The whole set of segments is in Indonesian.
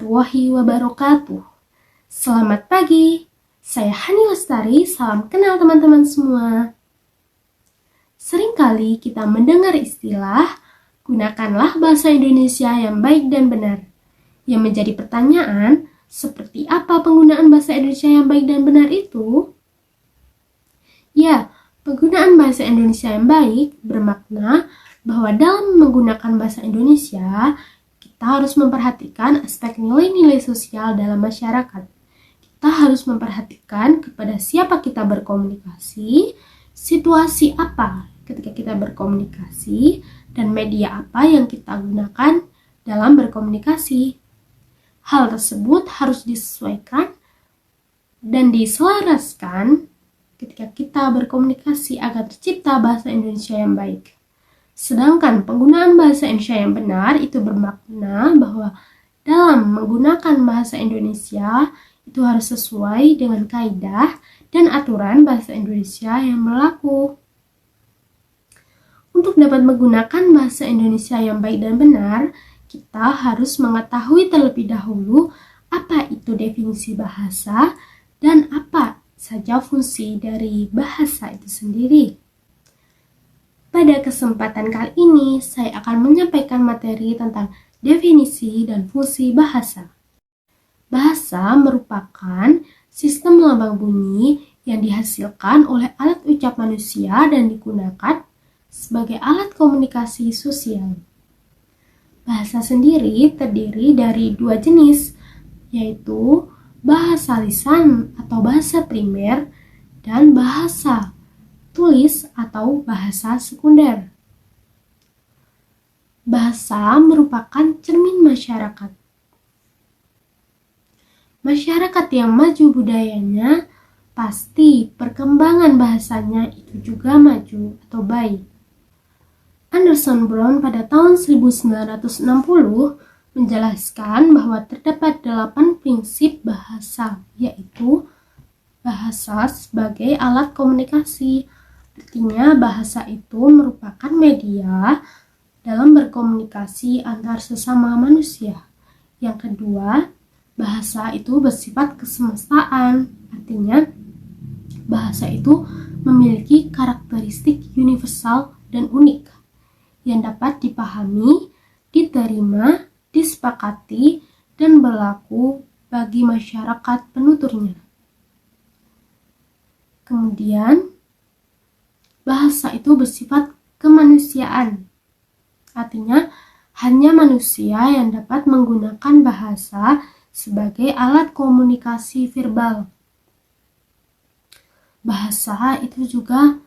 warahmatullahi wabarakatuh. Selamat pagi, saya Hani Lestari, salam kenal teman-teman semua. Seringkali kita mendengar istilah, gunakanlah bahasa Indonesia yang baik dan benar. Yang menjadi pertanyaan, seperti apa penggunaan bahasa Indonesia yang baik dan benar itu? Ya, penggunaan bahasa Indonesia yang baik bermakna bahwa dalam menggunakan bahasa Indonesia, kita harus memperhatikan aspek nilai-nilai sosial dalam masyarakat. Kita harus memperhatikan kepada siapa kita berkomunikasi, situasi apa ketika kita berkomunikasi, dan media apa yang kita gunakan dalam berkomunikasi. Hal tersebut harus disesuaikan dan diselaraskan ketika kita berkomunikasi agar tercipta bahasa Indonesia yang baik. Sedangkan penggunaan bahasa Indonesia yang benar itu bermakna bahwa dalam menggunakan bahasa Indonesia itu harus sesuai dengan kaidah dan aturan bahasa Indonesia yang berlaku. Untuk dapat menggunakan bahasa Indonesia yang baik dan benar, kita harus mengetahui terlebih dahulu apa itu definisi bahasa dan apa saja fungsi dari bahasa itu sendiri. Pada kesempatan kali ini, saya akan menyampaikan materi tentang definisi dan fungsi bahasa. Bahasa merupakan sistem lambang bunyi yang dihasilkan oleh alat ucap manusia dan digunakan sebagai alat komunikasi sosial. Bahasa sendiri terdiri dari dua jenis, yaitu bahasa lisan atau bahasa primer dan bahasa tulis atau bahasa sekunder. Bahasa merupakan cermin masyarakat. Masyarakat yang maju budayanya, pasti perkembangan bahasanya itu juga maju atau baik. Anderson Brown pada tahun 1960 menjelaskan bahwa terdapat 8 prinsip bahasa, yaitu bahasa sebagai alat komunikasi. Artinya bahasa itu merupakan media dalam berkomunikasi antar sesama manusia. Yang kedua, bahasa itu bersifat kesemestaan. Artinya bahasa itu memiliki karakteristik universal dan unik yang dapat dipahami, diterima, disepakati, dan berlaku bagi masyarakat penuturnya. Kemudian, bahasa itu bersifat kemanusiaan. Artinya, hanya manusia yang dapat menggunakan bahasa sebagai alat komunikasi verbal. Bahasa itu juga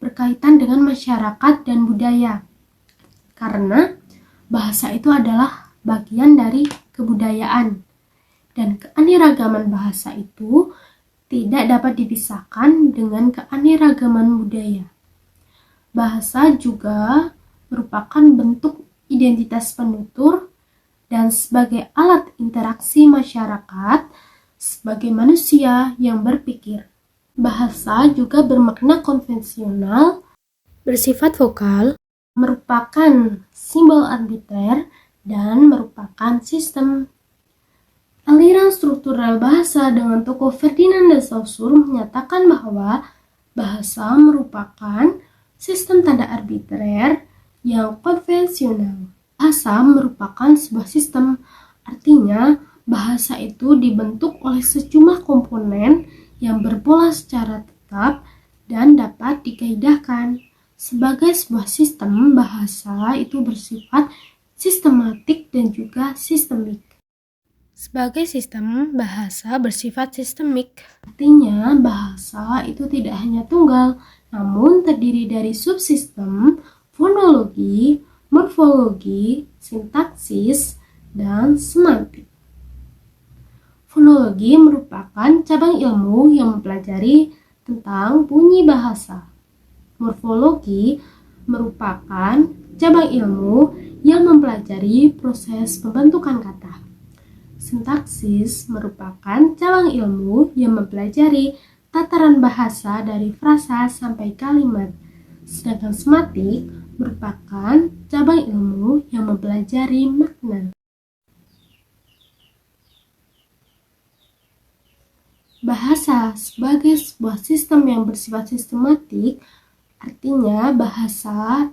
berkaitan dengan masyarakat dan budaya. Karena bahasa itu adalah bagian dari kebudayaan. Dan keanekaragaman bahasa itu tidak dapat dipisahkan dengan keanekaragaman budaya. Bahasa juga merupakan bentuk identitas penutur dan sebagai alat interaksi masyarakat sebagai manusia yang berpikir. Bahasa juga bermakna konvensional, bersifat vokal, merupakan simbol arbiter, dan merupakan sistem. Aliran struktural bahasa dengan tokoh Ferdinand de Saussure menyatakan bahwa bahasa merupakan sistem tanda arbitrer yang konvensional. Bahasa merupakan sebuah sistem, artinya bahasa itu dibentuk oleh sejumlah komponen yang berpola secara tetap dan dapat dikaidahkan. Sebagai sebuah sistem, bahasa itu bersifat sistematik dan juga sistemik. Sebagai sistem, bahasa bersifat sistemik. Artinya, bahasa itu tidak hanya tunggal, namun terdiri dari subsistem, fonologi, morfologi, sintaksis, dan semantik. Fonologi merupakan cabang ilmu yang mempelajari tentang bunyi bahasa. Morfologi merupakan cabang ilmu yang mempelajari proses pembentukan kata. Sintaksis merupakan cabang ilmu yang mempelajari tataran bahasa dari frasa sampai kalimat. Sedangkan semantik merupakan cabang ilmu yang mempelajari makna. Bahasa sebagai sebuah sistem yang bersifat sistematik, artinya bahasa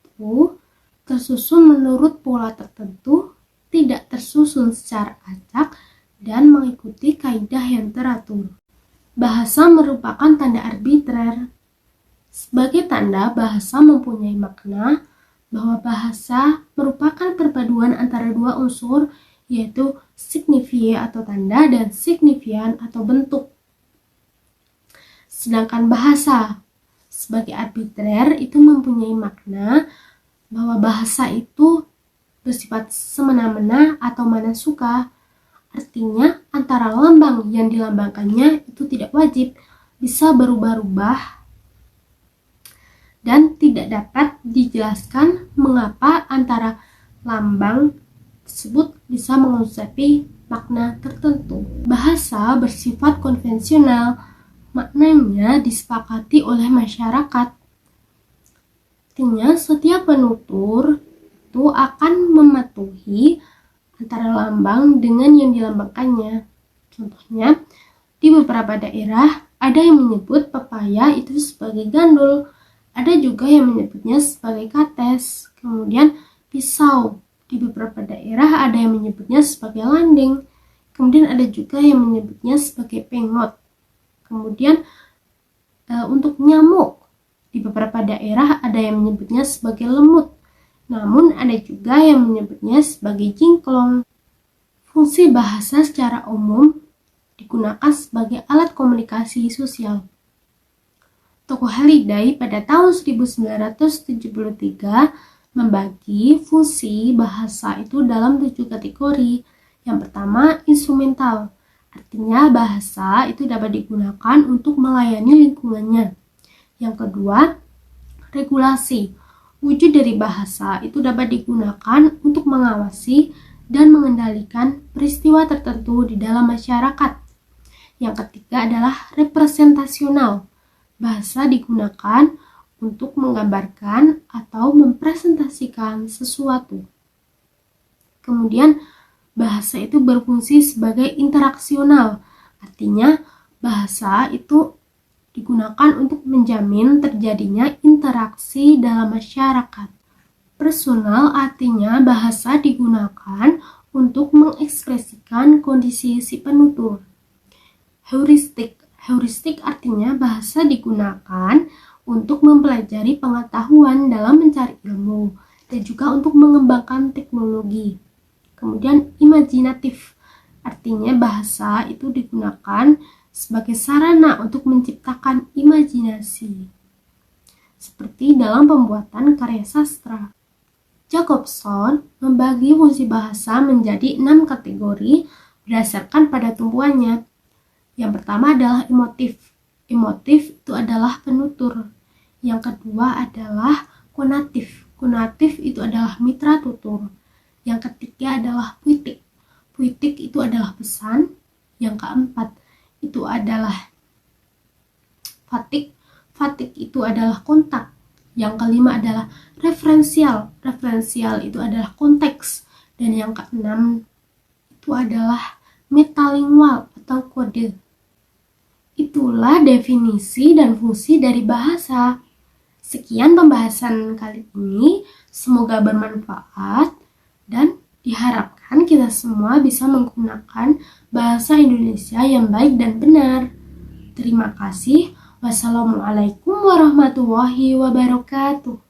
itu tersusun menurut pola tertentu, tidak tersusun secara acak, dan mengikuti kaidah yang teratur. Bahasa merupakan tanda arbitrer. Sebagai tanda, bahasa mempunyai makna bahwa bahasa merupakan perpaduan antara dua unsur, yaitu signifie atau tanda dan signifian atau bentuk. Sedangkan bahasa sebagai arbitrer itu mempunyai makna bahwa bahasa itu bersifat semena-mena atau mana suka. Artinya antara lambang yang dilambangkannya itu tidak wajib, bisa berubah-ubah, dan tidak dapat dijelaskan mengapa antara lambang tersebut bisa mengucapai makna tertentu. Bahasa bersifat konvensional, maknanya disepakati oleh masyarakat. Artinya setiap penutur itu akan mematuhi antara lambang dengan yang dilambangkannya. Contohnya, di beberapa daerah ada yang menyebut pepaya itu sebagai gandul, ada juga yang menyebutnya sebagai kates. Kemudian pisau, di beberapa daerah ada yang menyebutnya sebagai landing. Kemudian ada juga yang menyebutnya sebagai pengot. Kemudian untuk nyamuk, di beberapa daerah ada yang menyebutnya sebagai lemut. Namun ada juga yang menyebutnya sebagai jingklong. Fungsi bahasa secara umum digunakan sebagai alat komunikasi sosial. Tokoh Halliday pada tahun 1973 membagi fungsi bahasa itu dalam 7 kategori. Yang pertama, instrumental. Artinya bahasa itu dapat digunakan untuk melayani lingkungannya. Yang kedua, regulasi. Wujud dari bahasa itu dapat digunakan untuk mengawasi dan mengendalikan peristiwa tertentu di dalam masyarakat. Yang ketiga adalah representasional. Bahasa digunakan untuk menggambarkan atau mempresentasikan sesuatu. Kemudian bahasa itu berfungsi sebagai interaksional. Artinya bahasa itu digunakan untuk menjamin terjadinya interaksi dalam masyarakat. Personal artinya bahasa digunakan untuk mengekspresikan kondisi si penutur. Heuristik artinya bahasa digunakan untuk mempelajari pengetahuan dalam mencari ilmu dan juga untuk mengembangkan teknologi. Kemudian imajinatif artinya bahasa itu digunakan sebagai sarana untuk menciptakan imajinasi, seperti dalam pembuatan karya sastra. Jacobson membagi fungsi bahasa menjadi 6 kategori berdasarkan pada tumpuannya. Yang pertama adalah emotif. Emotif itu adalah penutur. Yang kedua adalah konatif. Konatif itu adalah mitra tutur. Yang ketiga adalah puitik. Puitik itu adalah pesan. Yang keempat itu adalah fatik. Fatik itu adalah kontak. Yang kelima adalah referensial. Referensial itu adalah konteks. Dan yang keenam itu adalah metalingual atau kode. Itulah definisi dan fungsi dari bahasa. Sekian pembahasan kali ini, semoga bermanfaat dan diharapkan kita semua bisa menggunakan bahasa Indonesia yang baik dan benar. Terima kasih. Wassalamualaikum warahmatullahi wabarakatuh.